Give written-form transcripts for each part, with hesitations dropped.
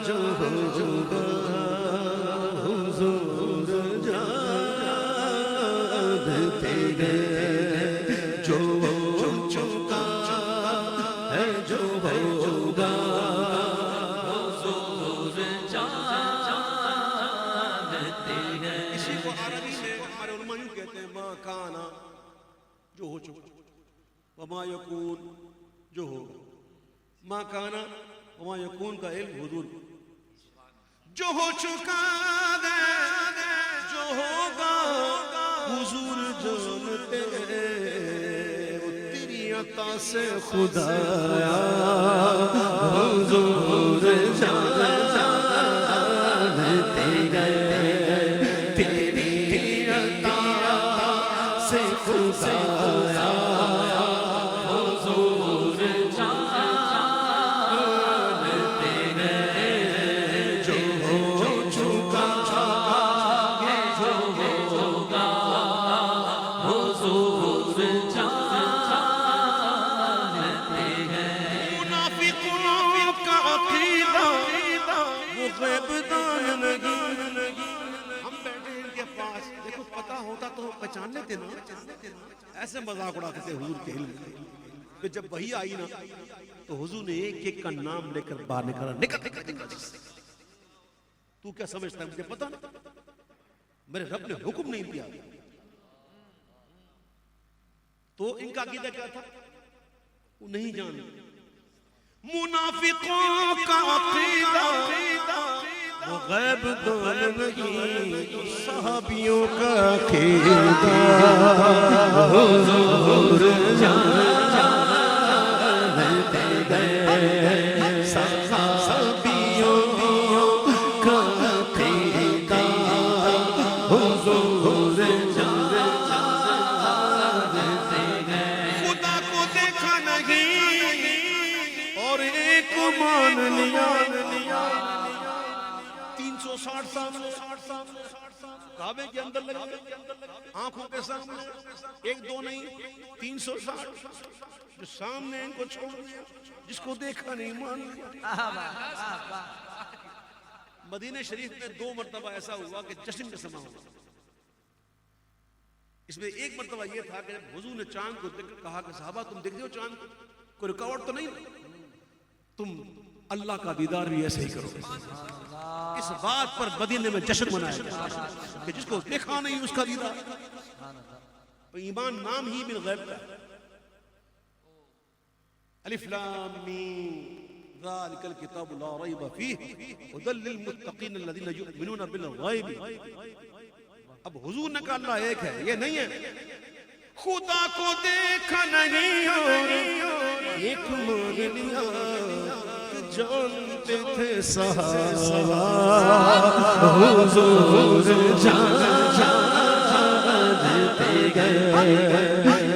जो होगा हुजूर जान तेरे जो हो चुका है जो होगा हुजूर जान तेरे। इसी को अरबी में हमारे उलमा यूं कहते हैं मा काना जो हो चुका, वमा यकून जो होगा। मा काना वमा यकून का इल्म हुजूर जो हो चुका है जो होगा हुजूर जानते वो तेरी अता से खुदाया हुजूर जानते तेरी अता से खुदाया तो पहचान लेते ना, ऐसे मजाक उड़ाते थे हुजूर के इल्म। फिर जब वही आई ना तो हुजूर ने एक एक का नाम लेकर बाहर निकाला, निकल तू क्या समझता है मुझे पता ना, मेरे रब ने हुक्म नहीं दिया। तो इनका अकीदा क्या था वो नहीं जानते। मुनाफिकों का अकीदा वो गैब दान नहीं, सहाबियों का अकीदा हुजूर जानते सहाबियों का अकीदा हुजूर जानते। खुदा को देखा नहीं और एक मान लिया, 360 सामने काबे के अंदर लगे, आंखों के सामने, एक दो नहीं 360 जो सामने इनको छोड़ दिया, जिसको देखा नहीं मान लिया। मदीने शरीफ में 2 मरतबा ऐसा हुआ कि जश्न का समा हुआ। इसमें एक मरतबा यह था कि जब हुजूर ने चांद को देखकर कहा कि साहबा तुम देखते हो चांद को, कोई रुकावट तो नहीं, तुम अल्लाह का दीदार भी ऐसे ही करो। इस बात पर मदीने में जश्न मनाया गया कि जिसको देखा नहीं उसका दीदार। तो ईमान नाम ही मिन गैब का। अलिफ लाम मीम ज़ालिकल किताबु ला रैब फीह हुदल लिल मुत्तकीन अल्लज़ीना युमिनूना बिल गैब। अब हुजूर ने कहा अल्लाह एक है, ये नहीं है। खुदा को देखा नहीं और एक मान लिया, जानते थे सहाबा हुजूर जानते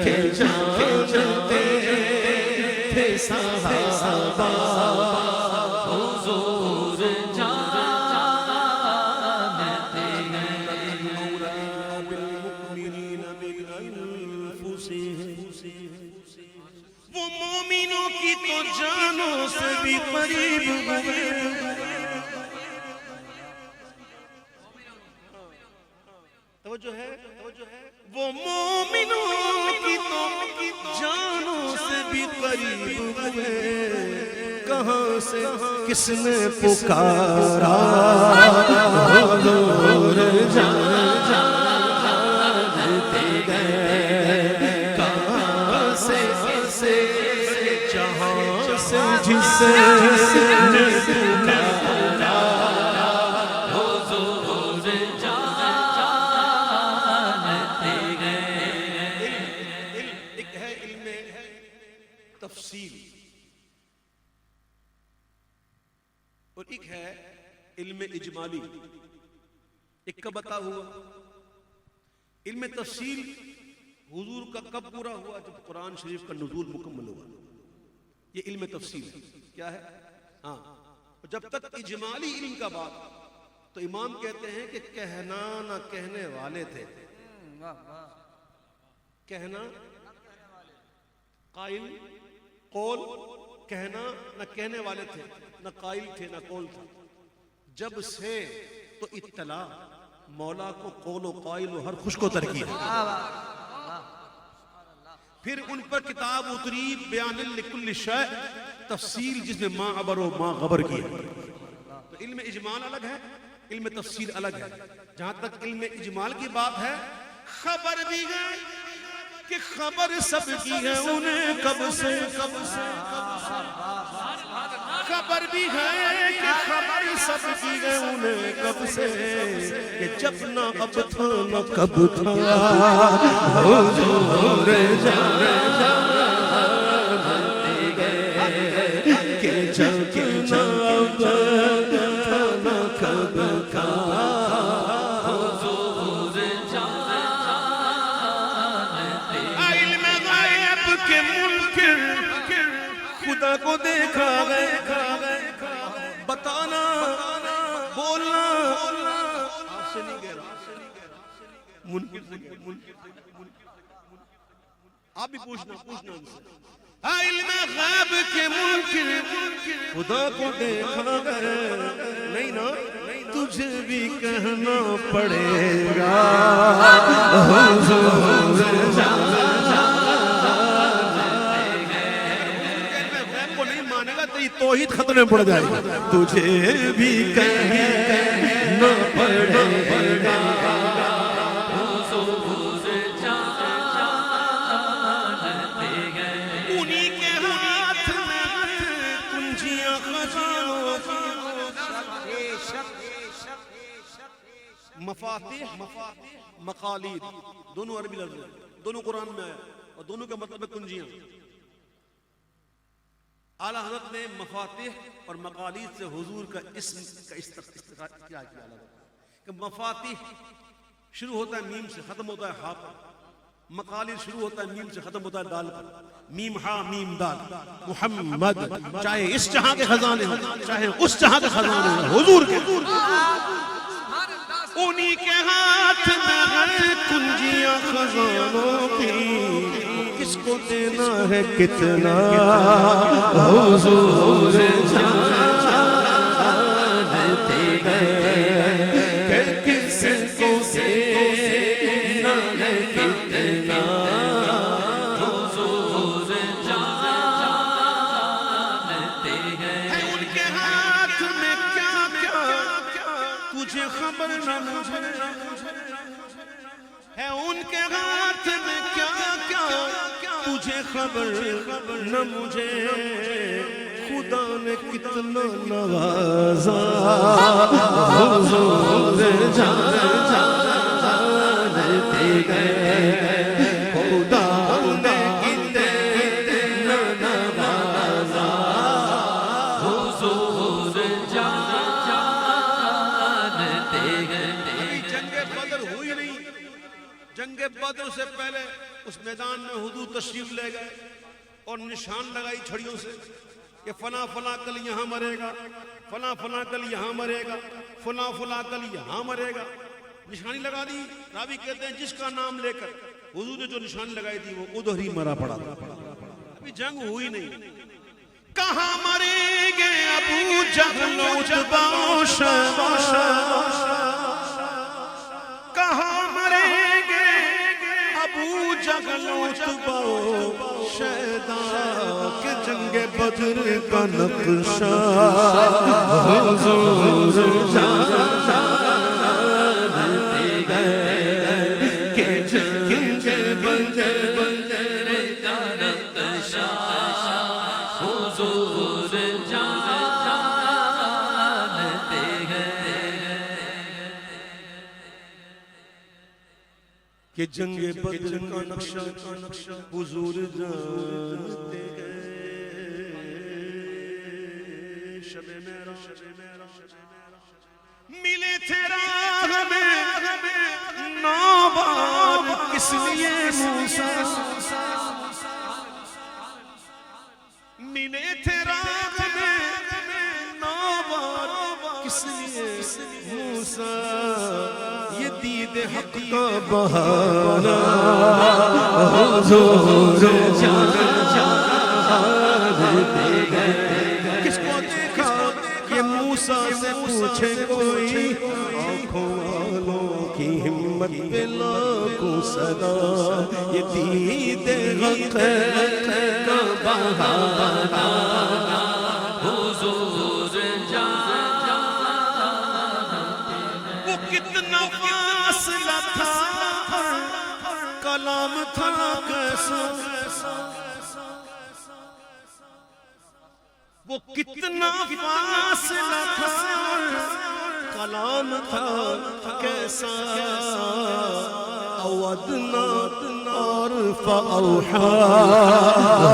के जानते थे सहाबा हुजूर जानते मौला बिल मुमिनीन मिन अनफुसिहिम। वो मोमिनों की तो जानों से भी करीब हुए। तवज्जो है वो मोमिनों की तो जानों से भी करीब हुए। कहां से किसने पुकारा हुजूर जानते गए। कहां से जहां से जिसे पुकारा हुजूर जानते गए। एक है इल्म तफसील और एक है इल्म इजमाली। एक का बता हुआ इल्म तफसील हुजूर का कब पूरा हुआ? जब कुरान शरीफ का नुज़ूल मुकम्मल हुआ। ये इल्म तफसील है। क्या है? हाँ, जब तक इजमाली इल्म का बात तो इमाम कहते हैं कि कहना ना कहने वाले थे। कहना काइल कौल, कहना न कहने वाले थे, न काइल थे न कौल था। जब से तो इत्तला मौला को कौलो काइल हर खुश को तरकी है। फिर उन पर किताब उतरी बयान लिकुल्ल शै, तफसील जिसमें माँ अबर व माँ गबर की है। तो इल्म इजमाल अलग है, इल्म तफसील अलग है। जहां तक इल्म इजमाल की बात है, खबर भी है कि खबर सबकी है उन्हें कब से खबर भी है कि खबर सबकी है उन्हें कब से, कि जब ना अब था न कब था हुजूर जानते गए कि जब ना अब था न कब था हुजूर जानते। इल्म गायब के मुनकिर खुदा को देखा गए, बताना बोलना आपसे नहीं कह रहा, मुनकिर से आप भी पूछना उनसे। इल्म गैब के मुनकिर खुदा को देखा गए, नहीं ना तुझे भी कहना पड़ेगा तौहीद खतरे में पड़ जाएगा। तुझे भी कहना पड़ेगा उन्हीं के हाथ में कुंजियां खजानों की, मफातिह मकालीद दोनों अरबी लफ्ज़ हैं, दोनों कुरान में आया और दोनों का मतलब है कुंजियां। आला हज़रत ने मफातिह और मकालीद से हुजूर का इस्म का इस्तिक़ार किया कि मफातिह शुरू होता है मीम से, खत्म होता है हा पर। मकालीद शुरू होता है मीम से, खत्म होता है दाल पर। मीम हा मीम दाल मुहम्मद, चाहे इस जहां के खजाने हो चाहे उस जहां के खजाने हो, हुजूर के उन्हीं के हाथ में है कुंजियां खजानों की, किसको देना है कितना हुजूर जानते गए, किसको देना है कितना हुजूर जानते गए। है उनके हाथ में क्या क्या तुझे खबर न मुझे, है उनके हाथ में क्या क्या तुझे खबर न मुझे, खुदा ने कितना नवाजा हुजूर जानते गए, खुदा ने कितना नवाजा हुजूर जानते गए। अभी जंगे बदर हुई नहीं, जंगे बदर से पहले उस मैदान में हुजूर तशरीफ ले गए और निशान लगाई छड़ियों से कि फला फला कल यहाँ मरेगा, फला फला कल यहाँ मरेगा, फला फला कल यहाँ मरेगा। निशानी लगा दी। रावी कहते हैं जिसका नाम लेकर हुजूर ने जो निशानी लगाई थी वो उधर ही मरा पड़ा था। अभी जंग हुई नहीं। कहाँ मरेंगे अबू जहल उतबा शैबा, कहाँ मरेंगे अबू जहल उतबा शैदा, के जंगे बदर का नक्शा हुजूर जानते गए, के जंगे बदर का नक्शा हुजूर जानते गए, के जंगे बदर का नक्शा हुजूर जानते गए। शबे मेरा मिले थे राह में नौबार किस लिए मूसा, मिले थे राह में नौबार किस लिए मूसा, ये दीद हक का बहाना हुजूर जानते गए। किसको देखा ये मूसा मूसा से पूछे कोई, आँखों वालों की हिम्मत पे लाखों सलाम। ये दीदे हक़ का बहाना हुजूर वो कितना फासला था, कलाम था कैसा, वो कितना फासला था, कलाम था कैसा। अवदना और फ़ौहा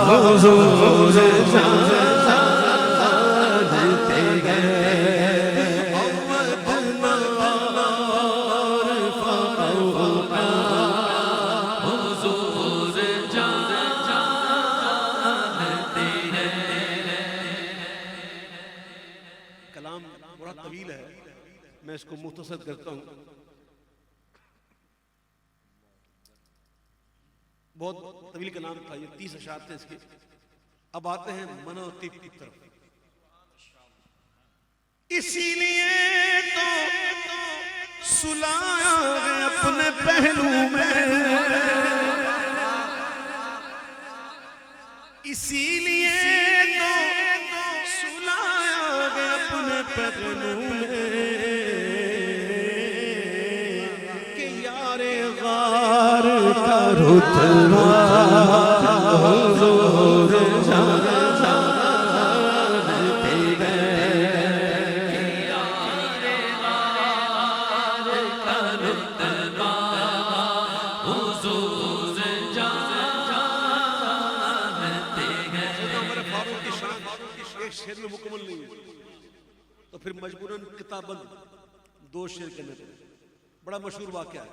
हुजूर जानते गए, अवदना और फ़ौहा हुजूर जानते गए। कलाम बड़ा तवील है, मैं इसको मुख्तसर करता हूँ। बहुत तवील कलाम था ये, 30 अशार थे इसके। अब आते हैं मनोतिब की तरफ। इसीलिए तो सुलाया है अपने पहलू में, इसीलिए तो सुलाया है अपने पहलू में कि यारे गार का रुतबा हुजूर जानते गए, यारे गार का रुतबा हुजूर जानते गए। हमारे फारूक की शान एक शेर में मुकम्मल नहीं है, तो फिर मजबूरन किताबंद 2 शेर करने पड़े। बड़ा मशहूर वाक़या है,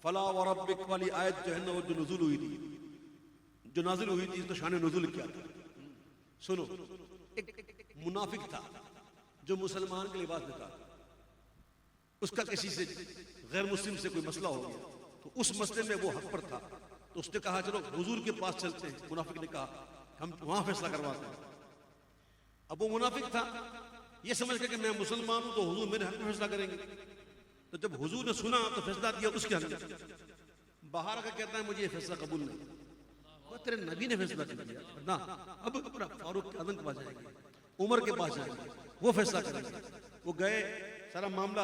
फला व रब्बिक वाली आयत जो है ना, वो जो नुज़ूल हुई थी, जो नाज़िल हुई थी, तो शान नुज़ूल क्या था सुनो। एक मुनाफिक था जो मुसलमान के लिबास में था, उसका किसी से गैर मुस्लिम से कोई मसला हो गया, तो उस मसले में वो हक पर था, तो उसने कहा चलो हुजूर के पास चलते हैं। मुनाफिक ने कहा हम वहां फैसला करवाते हैं। अब वो मुनाफिक था, ये समझ के कि मैं मुसलमान हूं तो हुजूर मेरे हक में फैसला करेंगे। तो जब हुजूर ने सुना तो फैसला दिया उसके हक में। बाहर आकर कहता है मुझे ये फैसला कबूल नहीं। तेरे नबी ने फैसला कर दिया ना, अब फारूक के आदम के पास जाएंगे, उमर के पास जाएंगे, वो फैसला करेंगे। वो गए, सारा मामला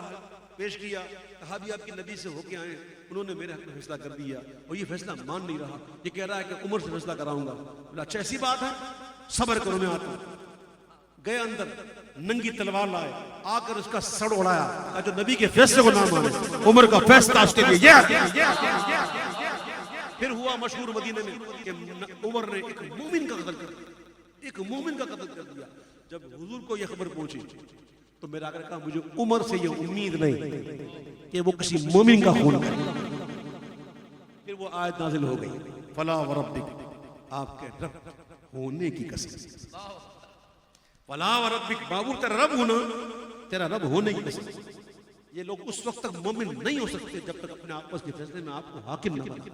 पेश किया, कहा भी आपके नबी से होके आए, उन्होंने मेरे हक में फैसला कर दिया और ये फैसला मान नहीं रहा, ये कह रहा है कि उमर से फैसला कराऊंगा। बोला अच्छा ऐसी बात है, सब्र करो मैं आता हूं। गए अंदर, नंगी तलवार लाए, आकर उसका सड़ उड़ाया, जो नबी के फैसले को ना माने उमर का फैसला उसके लिए। फिर हुआ मशहूर मदीने में कि उमर ने एक मोमिन का कत्ल कर दिया, एक मोमिन का कत्ल कर दिया। जब हुजूर को यह खबर पहुंची तो मेरा आकर कहा मुझे उमर से यह उम्मीद नहीं कि वो किसी मोमिन का खून करे। फिर वो आयत नाजिल हो गई, फला व रब्बिक, आपके रब होने की कसम, फला व रब्बिक, बाबू तेरा रब होना, तेरा रब होने की कसम। ये लोग उस वक्त तक मोमिन नहीं हो सकते जब तक अपने आपस के फैसले में आपको हाकिम न बने,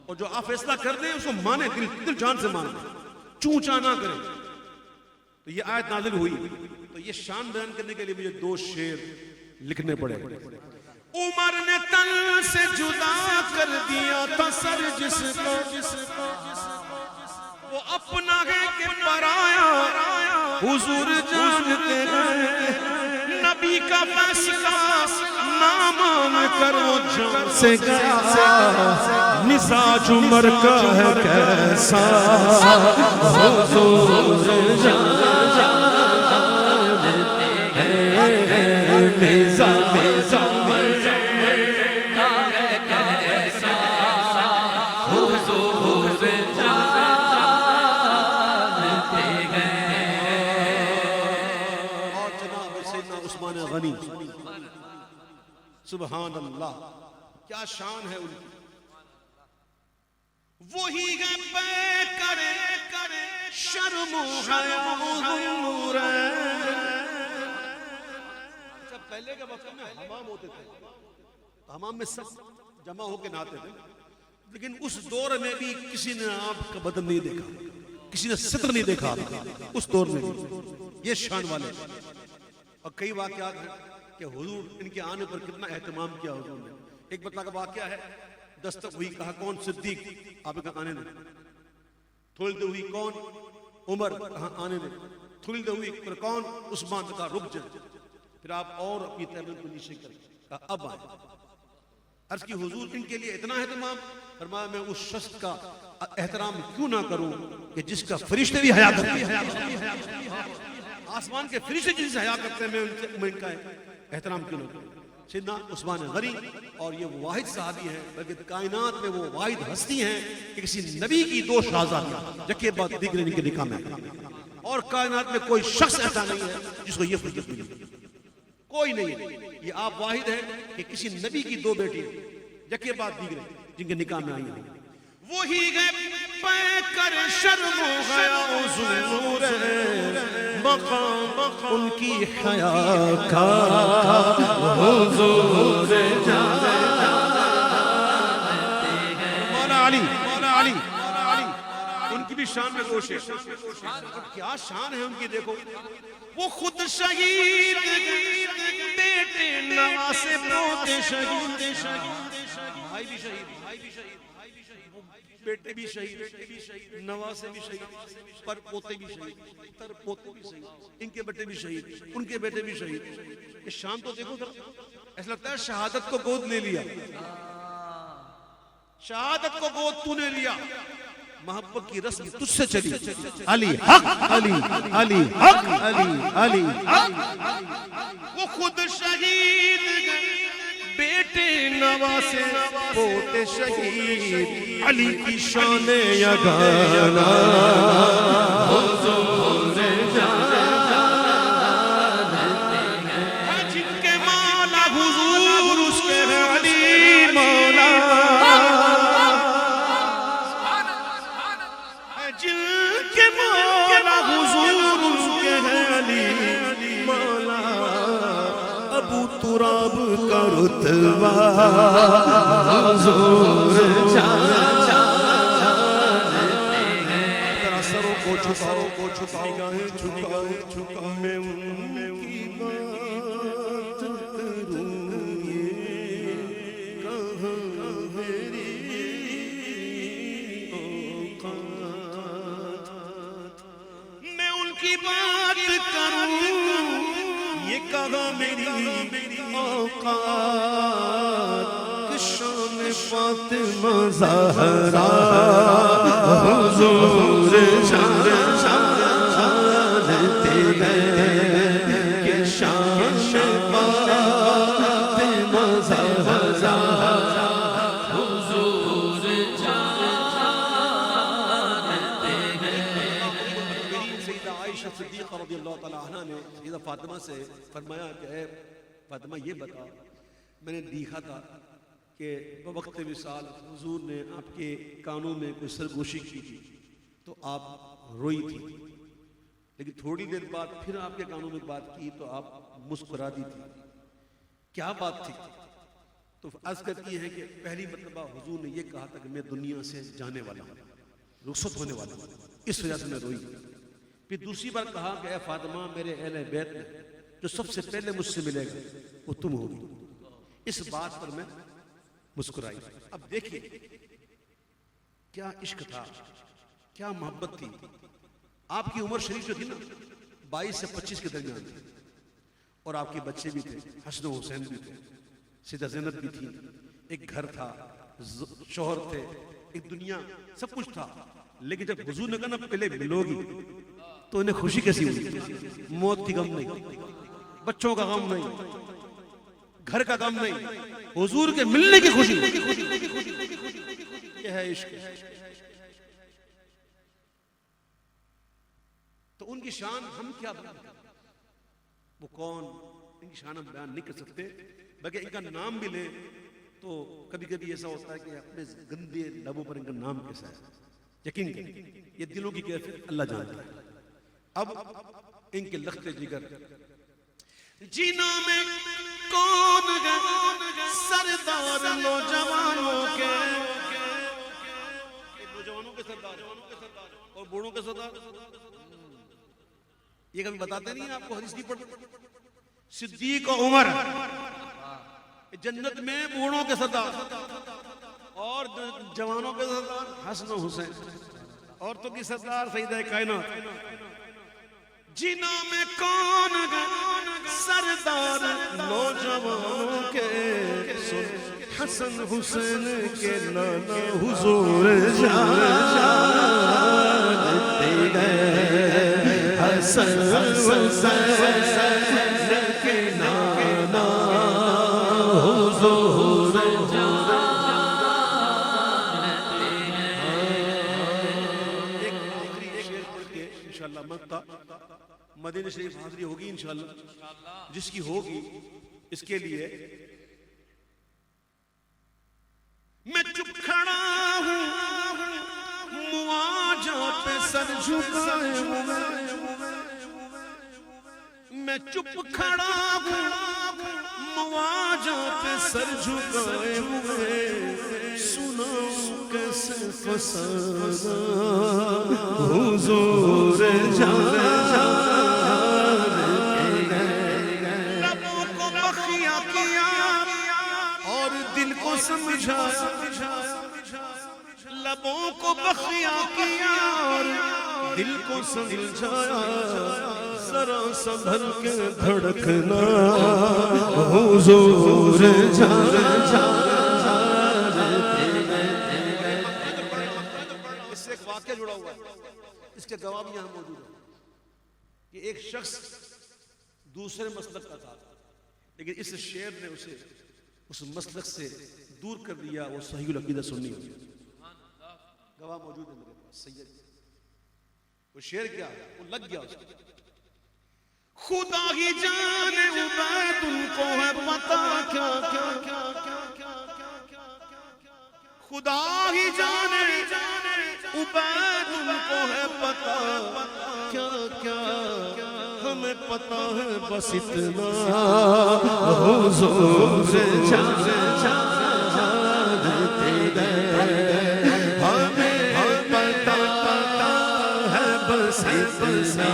और जो आप फैसला कर दें उसको माने, दिल जान से माने, चूचा ना करें। तो ये आयत नाजिल हुई, तो ये शान बयान करने के लिए मुझे 2 शेर लिखने पड़े। उमर ने तन से जुदा कर दिया था सर जिसको, वो अपना है कि पराया हुजूर जानते गए। नबी का फैसला ना मान कर वो जान से गया, मिजाज उमर का है कैसा हुजूर जानते हैं, मिजाज उमर का है कैसा हुजूर जानते हैं। और जनाब सैयदना उस्मान गनी, सुभान अल्लाह, क्या शान है उनकी। वही है पे करे शर्म हुजूर। जब पहले के वक्त में हमाम होते थे, हमाम में सब जमा होकर नहाते थे, लेकिन उस दौर में भी किसी ने आपका बदन नहीं देखा, किसी ने सित्र नहीं देखा उस दौर में भी। ये शान वाले, और कई वाकयात हैं कि हुजूर इनके आने पर कितना एहतमाम किया हुजूर ने। एक बता का वाकया है, दस्तक हुई, कहा कौन? सिद्दीक, आप कहा आने दे। थोड़ी देर हुई, कौन? उमर, कहा आने दे। थोड़ी देर हुई, फिर कौन? उस्मान, कहा रुक जा। फिर आप और अपनी तहरीर को नीचे कर कहा अब आए। अर्ज की हुजूर इनके लिए इतना एहतमाम, फरमाया मैं उस शख्स का एहतराम क्यों ना करूं कि जिसका फरिश्ते भी हया करते हैं, आसमान के फरिश्ते जिनसे हया करते हैं, मैं इनका एहतराम क्यों ना करूं। सिद्दीक़ उस्मान गनी, और ये वो वाहिद सहाबी हैं, बल्कि कायनात में वो वाहिद हस्ती हैं कि किसी नबी की दो शाहज़ादियां जके बाद दिगरे इनके निकाह में, और कायनात में कोई शख्स ऐसा नहीं है जिसको ये फजीलत मिली, कोई नहीं है। ये आप वाहिद हैं कि किसी नबी की दो बेटी जके बाद दिगरे जिनके निकाह में आई हैं। वही गए पैकर शर्मो गया हुजूर, मकाम उनकी हया का हुजूर जाते हैं। मौला अली, मौला अली, मौला अली, उनकी भी शान में गोश है। क्या शान है उनकी, देखो वो खुद शहीद, बेटे नवासे पोते शहीद, भाई भी शहीद, भाई भी शहीद, बेटे भी शहीद, नवासे भी शहीद, पर पोते भी शहीद, तर पोते भी शहीद, इनके बेटे भी शहीद, उनके बेटे भी शहीद। ये शान तो देखो जरा, ऐसा लगता है शहादत को गोद ले लिया, शहादत को गोद तूने लिया, मोहब्बत की रस्म तुझसे चली। अली हक, अली अली हक, अली अली हक। वो खुद शहीद, बेटे नवासे पोते शहीद, अली की शान यगाना हुजूर जानते हैं। जिनके मौला हुजूर उसके है अली मौला, जिनके मौला हुजूर उसके है अली मौला। अबू तुराब का रुतबा हुजूर जानते हैं। तेरा सरों को झुकाओ, निगाहें झुकाओ, मैं उनकी बात करूं, ये कहाँ मेरी औकात, मैं उनकी बात करूं, ये कहाँ मेरी औकात। शान फातिमा ज़हरा हुजूर जानते हैं कि शान फातिमा ज़हरा हुजूर जानते हैं। सैयदा आयशा सिद्दीक़ा रज़ियल्लाहु तआला अन्हा ने सैयदा फातिमा से फरमाया कि फातिमा ये बता, मैंने देखा था कि वक्त विसाल हुजूर ने आपके कानों में कोई सरगोशी की थी तो आप रोई थी, लेकिन थोड़ी देर बाद फिर आपके कानों में बात की तो आप मुस्कुरा दी थी, क्या बात थी? तो अर्ज करती है कि पहली मरतबा हुजूर ने ये कहा था कि मैं दुनिया से जाने वाला हूँ, रुखसत होने वाला हूँ, इस वजह से मैं रोई। फिर दूसरी बार कहा कि ए फातिमा, मेरे अहले बैत में जो सबसे पहले मुझसे मिलेगा वो तुम होगी। इस बात पर मैं मुस्कुराई। अब देखिए क्या इश्क था, क्या मोहब्बत थी। आपकी उम्र शरीफ जो थी ना 22 से 25 के दरमियान थी, और आपके बच्चे भी थे, हसन हुसैन भी थे, सैयदा ज़ैनब भी थी, एक घर था, शौहर थे, एक दुनिया, सब कुछ था। लेकिन जब हुजूर ने कहा ना पहले मिलोगी, तो उन्हें खुशी कैसी हुई? मौत की गम नहीं, बच्चों का गम नहीं, घर का गम नहीं, हुजूर के मिलने की खुशी। यह है इश्क। तो उनकी शान हम क्या बयान करें? वो कौन, इनकी शान हम बयान नहीं कर सकते, बल्कि इनका नाम भी ले तो कभी कभी ऐसा होता है कि अपने गंदे लबों पर इनका नाम कैसा है। यकीन करें ये दिलों की कैफियत अल्लाह जानता है। अब इनके लख्ते जिगर जीना में कौन है सरदार नौजवानों के, नौजवानों के सरदार और बूढ़ों के सरदार। ये कभी बताते नहीं है आपको, हदीस नहीं पढ़ते सिद्दीक और उमर जन्नत में बूढ़ों के सरदार और जवानों के सरदार हसन हुसैन, औरतों की सरदार सईदा कायनात। जिना में कौन सरदार नौजवानों के हसन हुसैन के नाना हुजूर जानते गए, हसन हुसैन के नाना हुजूर जानते। एक आखिरी शेर पढ़ के इंशाअल्लाह मक्का मदीना शरीफ हाजिरी होगी इंशाअल्लाह, जिसकी होगी इसके लिए मैं चुप खड़ा हूं मुआजा पे सर झुकाए हुए, मैं चुप खड़ा हूं मुआजा पे सर झुकाए हुए, सुनाऊं कैसे फसाना हुजूर जानते गए, लबों को बखिया किया और दिल को समझाया, लबों को बखिया किया और दिल को समझाया, जरा संभल के धड़कना हुजूर जानते। इससे एक वाक्य जुड़ा हुआ है, इसके गवाह भी यहाँ मौजूद है कि एक शख्स दूसरे मसलक का था, लेकिन इस शेर ने उसे उस मसलक से दूर कर दिया, वो सहीहुल अकीदा सुन्नी हो गया। गवाह मौजूद है मेरे पास। सैयद वो शेर क्या है, वो लग गया उसको। खुदा ही जाने उबैद उनको है पता क्या क्या क्या क्या क्या क्या, खुदा ही जाने उबैद उनको है पता क्या क्या, हमें पता है बस इतना हुजूर जानते गए, हमें पता है बस इतना